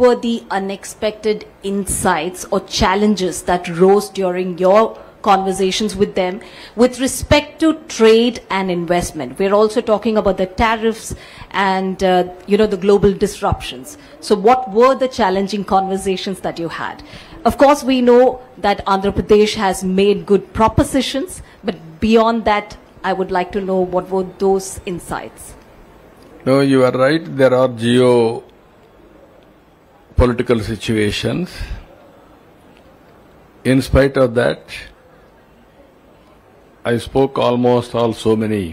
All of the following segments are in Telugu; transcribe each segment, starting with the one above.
were the unexpected insights or challenges that rose during your conversations with them with respect to trade and investment? We're also talking about the tariffs and, the global disruptions. So what were the challenging conversations that you had? Of course, we know that Andhra Pradesh has made good propositions, but beyond that, I would like to know what were those insights. No, you are right. There are geo-political situations. In spite of that, I spoke almost so many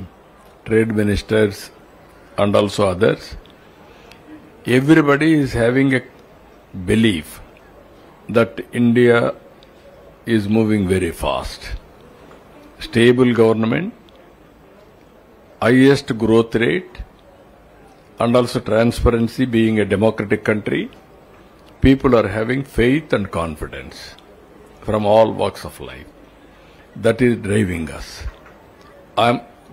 trade ministers and also others. Everybody is having a belief that India is moving very fast. Stable government, highest growth rate, and also transparency. Being a democratic country, people are having faith and confidence from all walks of life. That is driving us.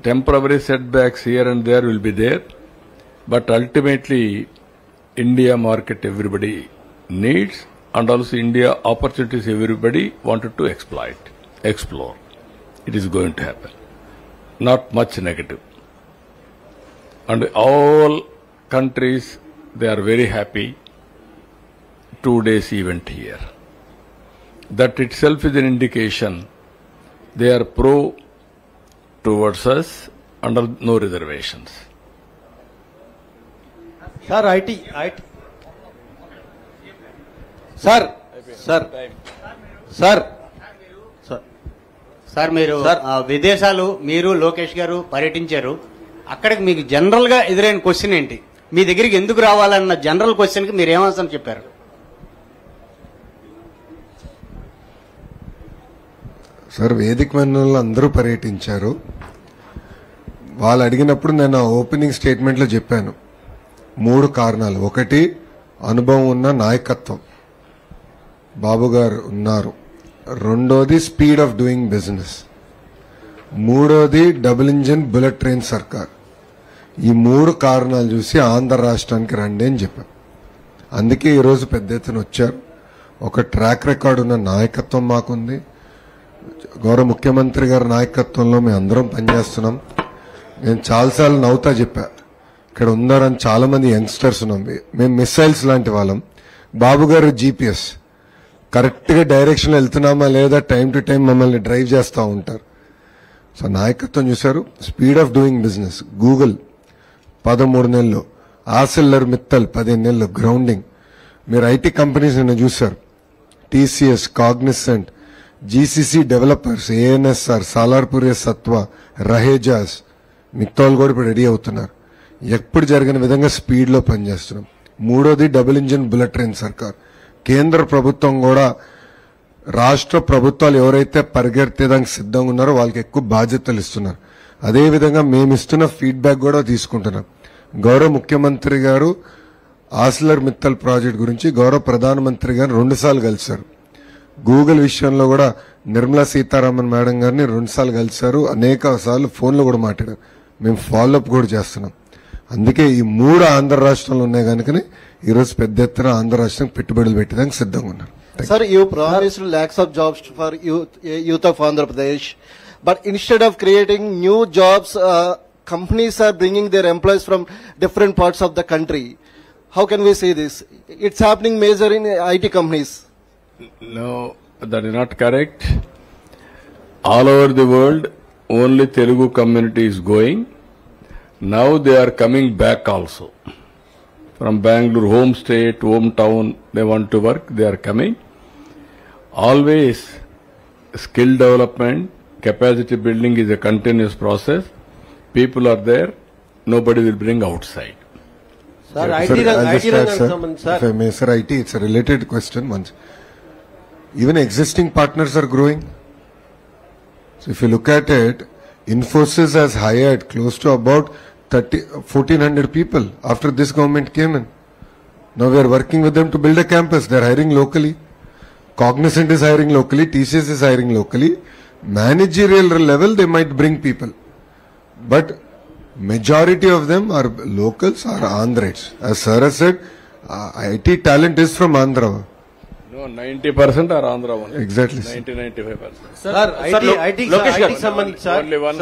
Temporary setbacks here and there will be there, but ultimately India market everybody needs, and also India opportunities everybody wanted to explore. It is going to happen. Not much negative. And all countries, they are very happy. 2 days event here. That itself is an indication they are pro towards us under no reservations. Sir, IT. Sir మీరు విదేశాలు మీరు లోకేష్ గారు పర్యటించారు. అక్కడికి మీకు జనరల్ గా ఎదురైన క్వశ్చన్ ఏంటి? మీ దగ్గరికి ఎందుకు రావాలన్న జనరల్ క్వశ్చన్ కి మీరు ఏమాన్సర్ చెప్పారు? సార్, వేదిక మన్నలు అందరూ పర్యటించారు. వాళ్ళు అడిగినప్పుడు నేను ఓపెనింగ్ స్టేట్మెంట్లో చెప్పాను 3 కారణాలు. ఒకటి, అనుభవం ఉన్న నాయకత్వం, బాబు గారు ఉన్నారు. రెండోది, స్పీడ్ ఆఫ్ డూయింగ్ బిజినెస్. మూడోది, డబుల్ ఇంజిన్ బుల్లెట్ ట్రైన్ సర్కార్. ఈ 3 కారణాలు చూసి ఆంధ్ర రాష్ట్రానికి రండి అని చెప్పాం. అందుకే ఈరోజు పెద్ద ఎత్తున వచ్చారు. ఒక ట్రాక్ రికార్డు ఉన్న నాయకత్వం మాకుంది. గౌరవ ముఖ్యమంత్రి గారి నాయకత్వంలో మేము అందరం పనిచేస్తున్నాం. నేను చాలాసార్లు నవ్వుతా చెప్పా, ఇక్కడ ఉన్నారని చాలా మంది యంగ్స్టర్స్ ఉన్నాం. మేము మిసైల్స్ లాంటి వాళ్ళం. బాబు గారు జీపీఎస్, కరెక్ట్ గా డైరెక్షన్ వెళ్తున్నామా లేదా టైం టు టైం మమ్మల్ని డ్రైవ్ చేస్తూ ఉంటారు. సో నాయకత్వం చూశారు. Speed of doing business, Google 13 నెలలు, ఆర్సెల్లర్ మిత్తల్ 15 నెలలు గ్రౌండింగ్. మీరు ఐటీ కంపెనీస్ నిన్న చూశారు, TCS, Cognizant, GCC developers, ANSR, Salarpuria Sattva, Rahejas, మిగతాలు కూడా ఇప్పుడు రెడీ అవుతున్నారు. ఎప్పుడు జరిగిన విధంగా స్పీడ్లో పనిచేస్తున్నాం. మూడోది, డబుల్ ఇంజిన్ బుల్లెట్ ట్రైన్ సర్కార్. కేంద్ర ప్రభుత్వం కూడా రాష్ట్ర ప్రభుత్వాలు ఎవరైతే పరిగెత్తేదానికి సిద్ధంగా ఉన్నారో వాళ్ళకి ఎక్కువ బాధ్యతలు ఇస్తున్నారు. అదేవిధంగా మేము ఇస్తున్న ఫీడ్బ్యాక్ కూడా తీసుకుంటున్నాం. గౌరవ ముఖ్యమంత్రి గారు ఆర్సెల్లర్ మిత్తల్ ప్రాజెక్ట్ గురించి గౌరవ ప్రధానమంత్రి గారు 2 సార్లు కలిశారు. గూగుల్ విషయంలో కూడా నిర్మలా సీతారామన్ మేడం గారిని 2 సార్లు కలిశారు. అనేక సార్లు ఫోన్లో కూడా మాట్లాడారు. మేము ఫాలోఅప్ కూడా చేస్తున్నాం. అందుకే ఈ 3 ఆంధ్ర రాష్ట్రాలు ఉన్నాయి కనుకనే ఈరోజు పెద్ద ఎత్తున ఆంధ్ర రాష్ట్రం పెట్టుబడులు పెట్టడానికి సిద్ధంగా ఉన్నారు. Sir, you promised lakhs of jobs for youth of Andhra Pradesh, but instead of creating new jobs, companies are bringing their employees from different parts of the country. How can we say this? It's happening major in IT companies. No, that is not correct. All over the world, only Telugu community is going. Now they are coming back also. From Bangalore, home state, hometown, they want to work, they are coming. Always skill development, capacity building is a continuous process. People are there, nobody will bring outside. Sir, Sir, if I may, sir, IT, it's a related question once. Even existing partners are growing. So if you look at it, Infosys has hired close to about 1,400 people after this government came in. Now we are working with them to build a campus. They are hiring locally. Cognizant is hiring locally. TCS is hiring locally. Managerial level, they might bring people. But majority of them are locals or Andhrites. As sir has said, IT talent is from Andhra. No, 90% are Andhra one. Exactly. 90-95%. Sir IT సంబంధించి Only one.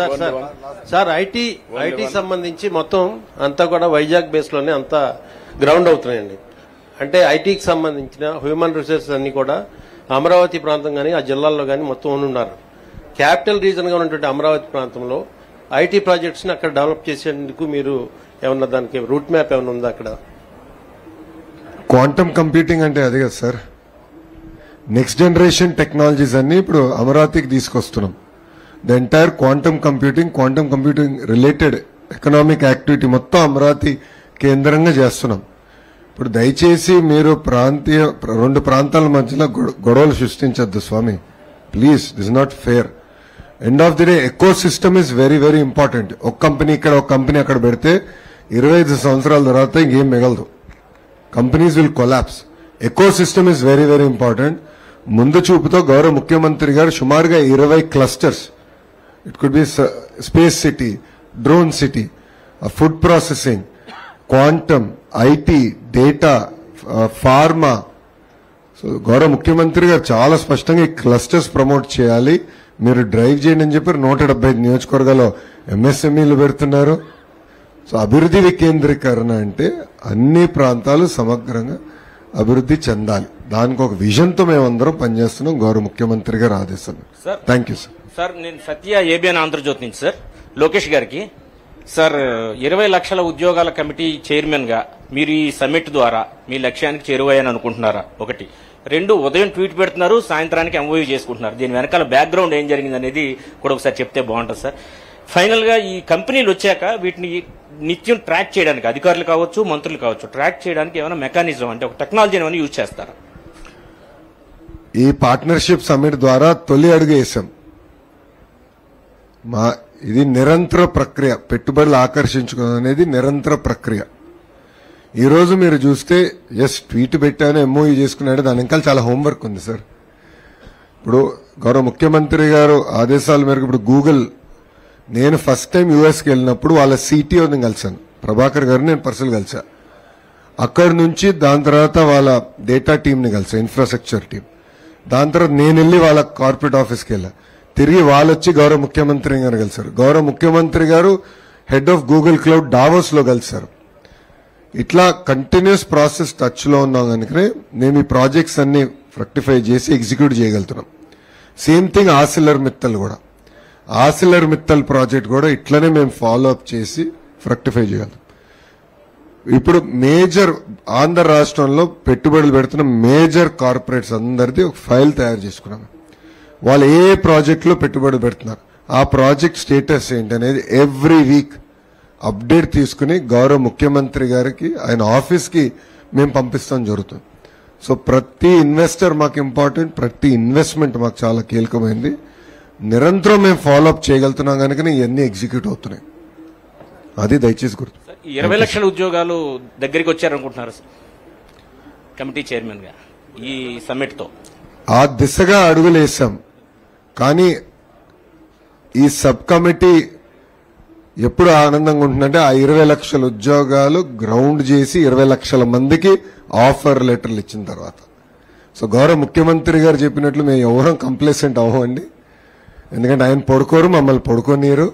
సార్ ఐటీ సంబంధించి మొత్తం అంతా కూడా వైజాగ్ బేస్ లోనే అంతా గ్రౌండ్ అవుతున్నాయండి. అంటే ఐటీకి సంబంధించిన హ్యూమన్ రిసోర్సెస్ అన్ని కూడా అమరావతి ప్రాంతం కానీ ఆ జిల్లాల్లో కానీ మొత్తం ఉన్నారు. క్యాపిటల్ రీజన్ గా ఉన్నటువంటి అమరావతి ప్రాంతంలో ఐటీ ప్రాజెక్ట్స్ ని అక్కడ డెవలప్ చేసేందుకు మీరు ఏమన్నా దానికి రూట్ మ్యాప్ ఏమైనా ఉందా అక్కడ? క్వాంటమ్ కంప్యూటింగ్ అంటే అది కదా సార్. నెక్స్ట్ జనరేషన్ టెక్నాలజీస్ అన్ని ఇప్పుడు అమరావతికి తీసుకొస్తున్నాం. The entire quantum computing related economic activity మొత్తం అమరావతి కేంద్రంగా చేస్తున్నాం. ఇప్పుడు దయచేసి మీరు రెండు ప్రాంతాల మధ్యలో గొడవలు సృష్టించద్దు స్వామి, please. This not fair. End of the day ecosystem is very very important. ఒక కంపెనీ ఇక్కడ ఒక కంపెనీ అక్కడ పెడితే 25 సంవత్సరాల తర్వాత ఇంకేం మిగలదు. Companies will collapse. Eco system is very very important. ముందు చూపుతో గౌరవ ముఖ్యమంత్రి గారు సుమారుగా 20 clusters, it could be space city, drone city, food processing, quantum, IT, data, pharma. So గౌరవ ముఖ్యమంత్రి గారు చాలా స్పష్టంగా ఈ క్లస్టర్స్ ప్రమోట్ చేయాలి, మీరు డ్రైవ్ చేయండి అని చెప్పి 175 నియోజకవర్గాల్లో ఎంఎస్ఎంఈలు పెడుతున్నారు. సో అభివృద్ధి వికేంద్రీకరణ అంటే అన్ని ప్రాంతాలు సమగ్రంగా అభివృద్ధి చెందాలి. దానికి ఒక విజన్ తో మేమందరం పనిచేస్తున్నాం. గౌరవ ముఖ్యమంత్రి గారు ఆదేశాలు. Thank you sir. సార్ నేను సత్య ఏబిఎన్ ఆంధ్రజ్యోతి నుంచి సార్ లోకేష్ గారికి సార్ 20 లక్షల ఉద్యోగాల కమిటీ చైర్మన్ గా మీరు ఈ సమ్మిట్ ద్వారా మీ లక్ష్యానికి చేరువయ్యని అనుకుంటున్నారా? ఒకటి. 2, ఉదయం ట్వీట్ పెడుతున్నారు, సాయంత్రానికి ఎంఓయూ చేసుకుంటున్నారు. దీని వెనకాల బ్యాక్గ్రౌండ్ ఏం జరిగింది అనేది కూడా ఒకసారి చెప్తే బాగుంటుంది సార్. ఫైనల్ గా ఈ కంపెనీలు వచ్చాక వీటిని నిత్యం ట్రాక్ చేయడానికి అధికారులు కావచ్చు, మంత్రులు కావచ్చు, ట్రాక్ చేయడానికి ఏమైనా మెకానిజం అంటే ఒక టెక్నాలజీ ఏమైనా యూజ్ చేస్తారా? ఈ పార్ట్నర్షిప్ సమ్మిట్ ద్వారా తొలి అడుగు వేసాం. ఇది నిరంతర ప్రక్రియ. పెట్టుబడులు ఆకర్షించుకోవడం అనేది నిరంతర ప్రక్రియ. ఈ రోజు మీరు చూస్తే ట్వీట్ పెట్టాను, ఎంఓయూ చేసుకున్నాడు, దాని ఇంకా చాలా హోంవర్క్ ఉంది సార్. ఇప్పుడు గౌరవ ముఖ్యమంత్రి గారు ఆదేశాల మేరకు ఇప్పుడు గూగుల్, నేను ఫస్ట్ టైం యూఎస్కి వెళ్ళినప్పుడు వాళ్ళ సిటిఓని కలిశాను, ప్రభాకర్ గారిని నేను పర్సనల్ కలిసా. అక్కడి నుంచి దాని తర్వాత వాళ్ళ డేటా టీంని కలిసా, ఇన్ఫ్రాస్ట్రక్చర్ టీం. దాని తర్వాత నేను వెళ్ళి వాళ్ళ కార్పొరేట్ ఆఫీస్కి వెళ్ళా. తిరిగి వాళ్ళు వచ్చి గౌరవ ముఖ్యమంత్రి గారు కలిశారు. గౌరవ ముఖ్యమంత్రి గారు head of Google cloud Davos లో కలిశారు. ఇట్లా కంటిన్యూస్ ప్రాసెస్ టచ్ లో ఉన్నాం కనుకనే మేము ఈ ప్రాజెక్ట్స్ అన్ని ఫ్రక్టిఫై చేసి ఎగ్జిక్యూట్ చేయగలుగుతున్నాం. సేమ్ థింగ్ ఆసిలర్ మిత్తల్ కూడా. ఆసిలర్ మిత్తల్ ప్రాజెక్ట్ కూడా ఇట్లనే మేము ఫాలో అప్ చేసి ఫ్రక్టిఫై చేయగలుగుతాం. ఇప్పుడు మేజర్ ఆంధ్ర రాష్ట్రంలో పెట్టుబడులు పెడుతున్న మేజర్ కార్పొరేట్స్ అందరిది ఒక ఫైల్ తయారు చేసుకున్నాం. వాళ్ళు ఏ ప్రాజెక్టులో పెట్టుబడి పెడుతున్నారు, ఆ ప్రాజెక్ట్ స్టేటస్ ఏంటి అనేది ఎవ్రీ వీక్ అప్డేట్ తీసుకుని గౌరవ ముఖ్యమంత్రి గారికి ఆయన ఆఫీస్కి మేము పంపిస్తాం జరుగుతుంది. సో ప్రతి ఇన్వెస్టర్ మాకు ఇంపార్టెంట్, ప్రతి ఇన్వెస్ట్మెంట్ మాకు చాలా కీలకమైంది. నిరంతరం మేము ఫాలోఅప్ చేయగలుగుతున్నాం కనుక ఇవన్నీ ఎగ్జిక్యూట్ అవుతున్నాయి. అది దయచేసి గుర్తు. 20 లక్షల ఉద్యోగాలు దగ్గరికి వచ్చారనుకుంటున్నారు కమిటీ చైర్మన్ గా ఈ సమ్మిట్ తో? ఆ దిశగా అడుగులేసాం. కానీ ఈ సబ్ కమిటీ ఎప్పుడు ఆనందంగా ఉంటుందంటే ఆ 20 లక్షల ఉద్యోగాలు గ్రౌండ్ చేసి 20 లక్షల మందికి ఆఫర్ లెటర్లు ఇచ్చిన తర్వాత. సో గౌరవ ముఖ్యమంత్రి గారు చెప్పినట్లు మేము ఎవరం కంప్లేసెంట్ అవ్వండి. ఎందుకంటే ఆయన పడుకోరు, మమ్మల్ని పడుకోనీరు,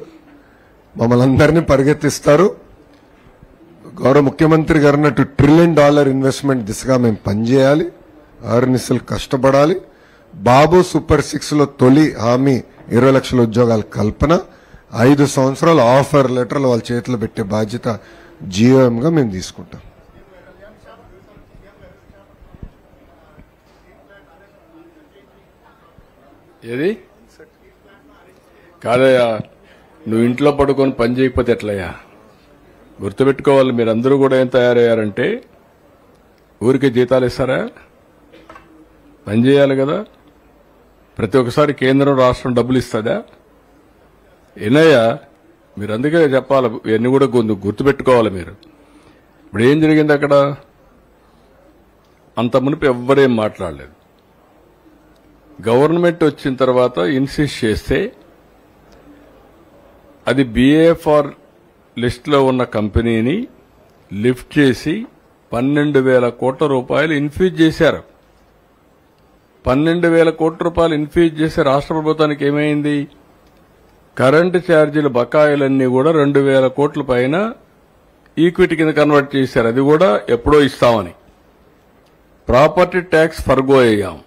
మమ్మల్ని అందరినీ పరిగెత్తిస్తారు. గౌరవ ముఖ్యమంత్రి గారు అన్నట్టు $1 ట్రిలియన్ ఇన్వెస్ట్మెంట్ దిశగా మేము పనిచేయాలి, ఆర్నిసలు కష్టపడాలి. బాబు సూపర్ 6 లో తొలి హామీ 20 లక్షల ఉద్యోగాల కల్పన, 5 సంవత్సరాల ఆఫర్ లెటర్లు వాళ్ళ చేతిలో పెట్టే బాధ్యత జీఎంగా మేము తీసుకుంటాం. ఏది కాదయ్యా, నువ్వు ఇంట్లో పడుకొని పని చేయకపోతే ఎట్లయ్యా? గుర్తుపెట్టుకోవాలి, మీరందరూ కూడా ఏం తయారయ్యారంటే ఊరికే జీతాలు ఇస్తారా? పని చేయాలి కదా. ప్రతి ఒక్కసారి కేంద్రం రాష్ట్రం డబ్బులు ఇస్తుందా? ఏనయ్యా, మీరు అందుకే చెప్పాలి, ఇవన్నీ కూడా గుర్తుపెట్టుకోవాలి మీరు. ఇప్పుడు ఏం జరిగింది అక్కడ? అంత మునుపు ఎవ్వరేం మాట్లాడలేదు. గవర్నమెంట్ వచ్చిన తర్వాత ఇన్సిస్ట్ చేస్తే అది BAFR లిస్టులో ఉన్న కంపెనీని లిఫ్ట్ చేసి 12,000 కోట్ల రూపాయలు ఇన్ఫ్యూజ్ చేశారు. 12,000 కోట్ల రూపాయలు ఇన్ఫ్యూజ్ చేసే రాష్ట్ర ప్రభుత్వానికి ఏమైంది? కరెంటు ఛార్జీల బకాయిలన్నీ కూడా 2,000 కోట్ల పైన ఈక్విటీ కింద కన్వర్ట్ చేశారు. అది కూడా ఎప్పుడో ఇస్తామని. ప్రాపర్టీ ట్యాక్స్ ఫర్గో అయ్యాం.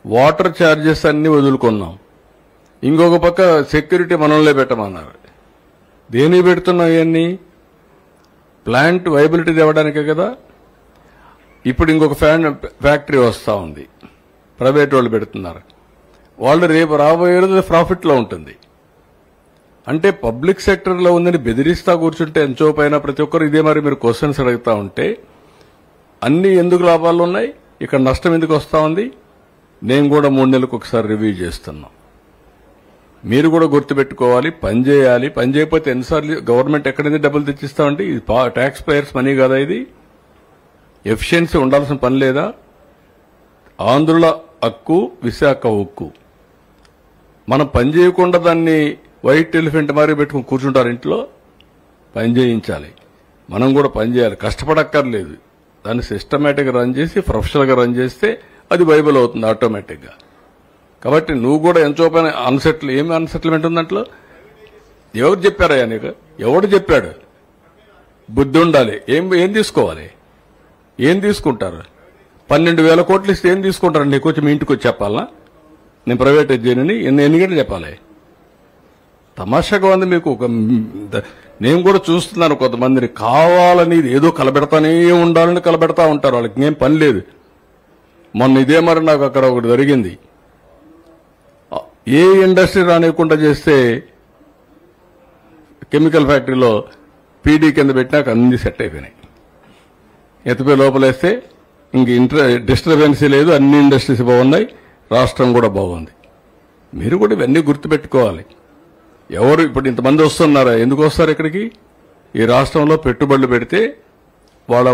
వాటర్ ఛార్జెస్ అన్ని వదులుకున్నాం. ఇంకొక పక్క సెక్యూరిటీ మనల్నే పెట్టమన్నారు. దేని పెడుతున్నాం? ఇవన్నీ ప్లాంట్ వైబిలిటీ తేవడానికే కదా. ఇప్పుడు ఇంకొక ఫ్యాక్టరీ వస్తా ఉంది, ప్రైవేట్ వాళ్ళు పెడుతున్నారు. వాళ్ళు రేపు రాబోయే రోజు ప్రాఫిట్లో ఉంటుంది. అంటే పబ్లిక్ సెక్టర్లో ఉందని బెదిరిస్తా కూర్చుంటే ఎంచో పైన ప్రతి ఒక్కరు ఇదే మరి మీరు క్వశ్చన్స్ అడుగుతా ఉంటే అన్ని ఎందుకు లాభాలు ఉన్నాయి, ఇక్కడ నష్టం ఎందుకు వస్తా ఉంది? నేను కూడా 3 నెలలకు ఒకసారి రివ్యూ చేస్తున్నాం. మీరు కూడా గుర్తుపెట్టుకోవాలి, పని చేయాలి. పని చేయకపోతే ఎన్నిసార్లు గవర్నమెంట్ ఎక్కడి నుంచి డబ్బులు తెచ్చిస్తామంటే ఇది ట్యాక్స్ పేయర్స్ మనీ కదా. ఇది ఎఫిషియన్సీ ఉండాల్సిన పని లేదా? ఆంధ్రుల హక్కు, విశాఖ ఉక్కు. మనం పని చేయకుండా దాన్ని వైట్ ఎలిఫెంట్ మారి పెట్టుకుని కూర్చుంటారు ఇంట్లో. పని చేయించాలి. మనం కూడా పని చేయాలి. కష్టపడక్కర్లేదు. దాన్ని సిస్టమేటిక్గా రన్ చేసి ప్రొఫెషనల్గా రన్ చేస్తే అది వైబుల్ అవుతుంది ఆటోమేటిక్గా. కాబట్టి నువ్వు కూడా ఎంతో పైన ఏమి అన్సెటిల్మెంట్ ఉంది దాంట్లో? ఎవరు చెప్పారయ్యా నీకు? ఎవడు చెప్పాడు? బుద్ధి ఉండాలి. ఏం తీసుకోవాలి? ఏం తీసుకుంటారు? 12,000 కోట్లు ఇస్తే ఏం తీసుకుంటారు? నీకు వచ్చి మీ ఇంటికి వచ్చి చెప్పాలనా? నేను ప్రైవేటైజ్ చేయనని ఎన్ని గంటలు చెప్పాలి? తమాషాగా ఉంది మీకు. నేను కూడా చూస్తున్నాను కొంతమందిని కావాలని ఏదో కలబెడతానే ఉండాలని కలబెడతా ఉంటారు. వాళ్ళకి ఏం పని లేదు. మొన్న ఇదే మరి నాకు అక్కడ ఒకటి జరిగింది. ఏ ఇండస్ట్రీ రానివ్వకుండా చేస్తే కెమికల్ ఫ్యాక్టరీలో పీడీ కింద పెట్టినాక అన్ని సెట్ అయిపోయినాయి. ఎత్తిపోయి లోపలేస్తే ఇంక డిస్టర్బెన్సీ లేదు. అన్ని ఇండస్ట్రీస్ బాగున్నాయి. రాష్ట్రం కూడా బాగుంది. మీరు కూడా ఇవన్నీ గుర్తుపెట్టుకోవాలి. ఎవరు ఇప్పుడు ఇంతమంది వస్తున్నారా? ఎందుకు వస్తారు ఇక్కడికి? ఈ రాష్ట్రంలో పెట్టుబడులు పెడితే వాళ్ళ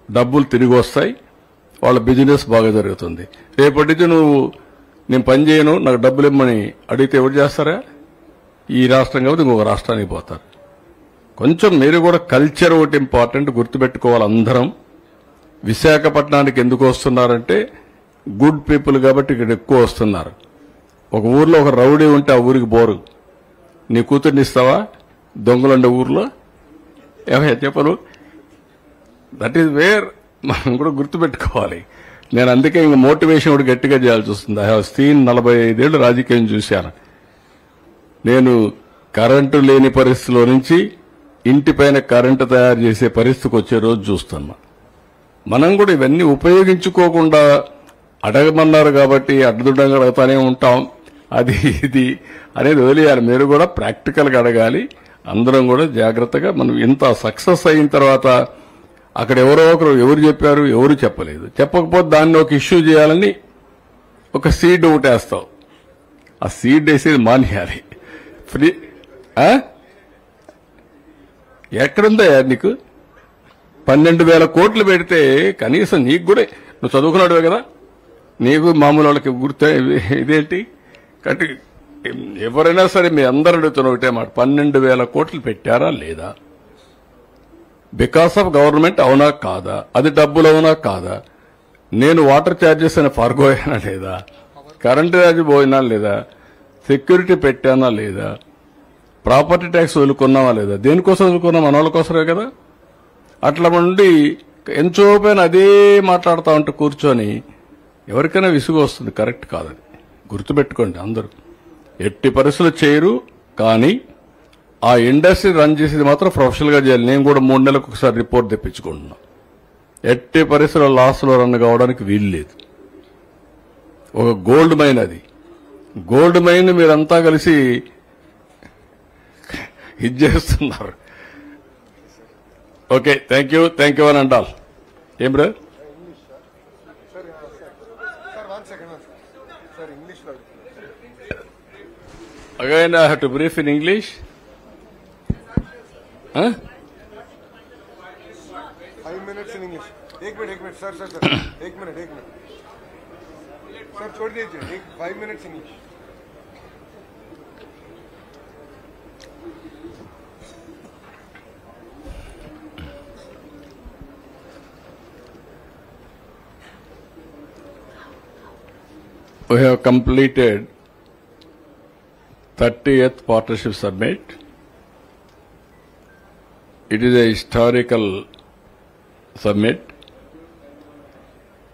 డబ్బులు తిరిగి వస్తాయి. వాళ్ళ బిజినెస్ బాగా జరుగుతుంది. రేపటి నుంచి నేను పని చేయను, నాకు డబ్బులు ఇమ్మని అడిగితే ఎవరు చేస్తారా? ఈ రాష్ట్రం కాబట్టి ఇంకొక రాష్ట్రానికి పోతారు. కొంచెం మీరు కూడా కల్చర్ ఒకటి ఇంపార్టెంట్ గుర్తుపెట్టుకోవాలి అందరం. విశాఖపట్నానికి ఎందుకు వస్తున్నారంటే గుడ్ పీపుల్ కాబట్టి ఇక్కడ ఎక్కువ వస్తున్నారు. ఒక ఊర్లో ఒక రౌడీ ఉంటే ఆ ఊరికి బోరు. నీ కూతుర్ని ఇస్తావా దొంగలుండే ఊర్లో? ఏమయ్యా చెప్పరు? దట్ ఈజ్ వేర్ మనం కూడా గుర్తుపెట్టుకోవాలి. నేను అందుకే ఇంక మోటివేషన్ కూడా గట్టిగా చేయాల్సి వస్తుంది. ఐ హావ్ సీన్ 45 ఏళ్లు రాజకీయం చూశాను. నేను కరెంటు లేని పరిస్థితిలో నుంచి ఇంటిపైన కరెంటు తయారు చేసే పరిస్థితికి వచ్చే రోజు చూస్తున్నా. మనం కూడా ఇవన్నీ ఉపయోగించుకోకుండా అడగమన్నారు కాబట్టి అడ్డుదండంగా అడుగుతానే ఉంటాం. అది ఇది అనేది వదిలేయాలి. మీరు కూడా ప్రాక్టికల్గా అడగాలి. అందరం కూడా జాగ్రత్తగా మనం ఇంత సక్సెస్ అయిన తర్వాత అక్కడ ఎవరో ఒకరు ఎవరు చెప్పారు, ఎవరు చెప్పలేదు. చెప్పకపోతే దాన్ని ఒక ఇష్యూ చేయాలని ఒక సీడ్ ఒకటి వేస్తావు. ఆ సీడ్ వేసేది మానేయాలి. ఫ్రీ ఎక్కడుందా నీకు? 12,000 కోట్లు పెడితే కనీసం నీకు కూడా, నువ్వు చదువుకున్నాడువే కదా, నీకు మామూలు వాళ్ళకి గుర్తు ఇదేంటి? కాబట్టి ఎవరైనా సరే మీ అందరూ అడుగుతున్న ఒకటే మాట, 12,000 కోట్లు పెట్టారా లేదా? బికాస్ ఆఫ్ గవర్నమెంట్ అవునా కాదా? అది డబ్బులు అవునా కాదా? నేను వాటర్ ఛార్జెస్ అని ఫార్గో అయ్యానా లేదా? కరెంటు ఛార్జ్ పోయినా లేదా? సెక్యూరిటీ పెట్టానా లేదా? ప్రాపర్టీ ట్యాక్స్ వదులుకున్నావా లేదా? దేనికోసం వదులుకున్నాం? మన వాళ్ళ కోసమే కదా. అట్లా ఉండి ఎంతో పైన అదే మాట్లాడుతూ ఉంటే కూర్చొని ఎవరికైనా విసుగు వస్తుంది. కరెక్ట్ కాదని గుర్తుపెట్టుకోండి అందరూ. ఎట్టి పరిస్థితులు చేయరు. కానీ ఆ ఇండస్ట్రీ రన్ చేసేది మాత్రం ప్రొఫెషనల్గా చేయాలి. నేను కూడా 3 నెలలకు ఒకసారి రిపోర్ట్ తెప్పించుకుంటున్నా. ఎట్టి పరిస్థితుల్లో లాస్లో రన్ కావడానికి వీలు లేదు. ఒక గోల్డ్ మైన్ అది. గోల్డ్ మైన్ మీరంతా కలిసి ఇది చేస్తున్నారు. ఓకే, థ్యాంక్ యూ అని అంటారు. ఏం bro? Again, I have to brief in English. Huh? 5 minutes in English. एक मिनट सर एक मिनट सर छोड़ दीजिए. 5 minutes English. We have completed 30th Partnership Summit. It is a historical summit.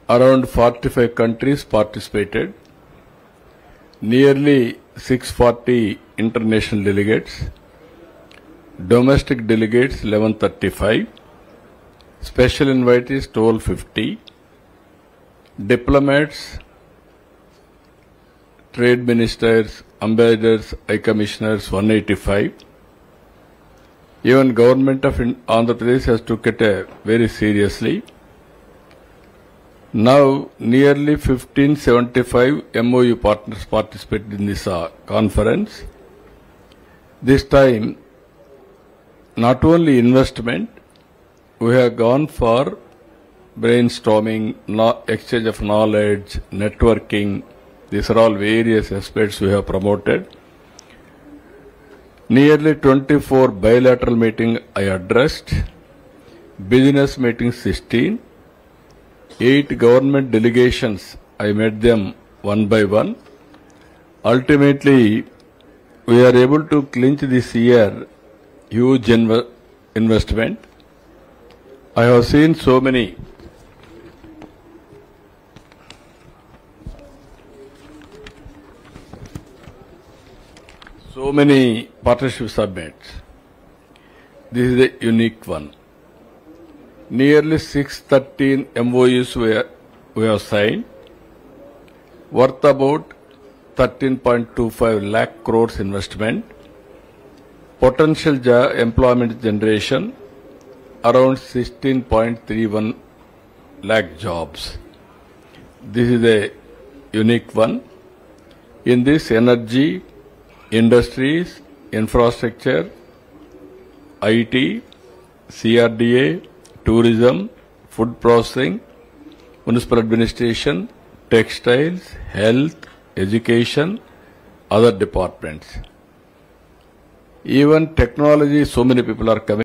Around 45 countries participated. Nearly 640 international delegates. Domestic delegates 1135. Special invitees 1250. Diplomats, trade ministers, ambassadors, high commissioners 185. Even government of Andhra Pradesh has took it very seriously. Now nearly 1575 MOU partners participated in this conference. This time not only investment, we have gone for brainstorming, exchange of knowledge, networking. These are all various aspects we have promoted. Nearly 24 bilateral meetings I addressed, business meetings 16, 8 government delegations I met them one by one. Ultimately, we are able to clinch this year huge investment. I have seen so many partnership summits. This is a unique one. Nearly 613 MOUs we have signed, worth about 13.25 lakh crores investment. Potential employment generation around 16.31 lakh jobs. This is a unique one. In this, energy, industries, infrastructure, IT, CRDA, tourism, food processing, municipal administration, textiles, health, education, other departments. Even technology, so many people are coming.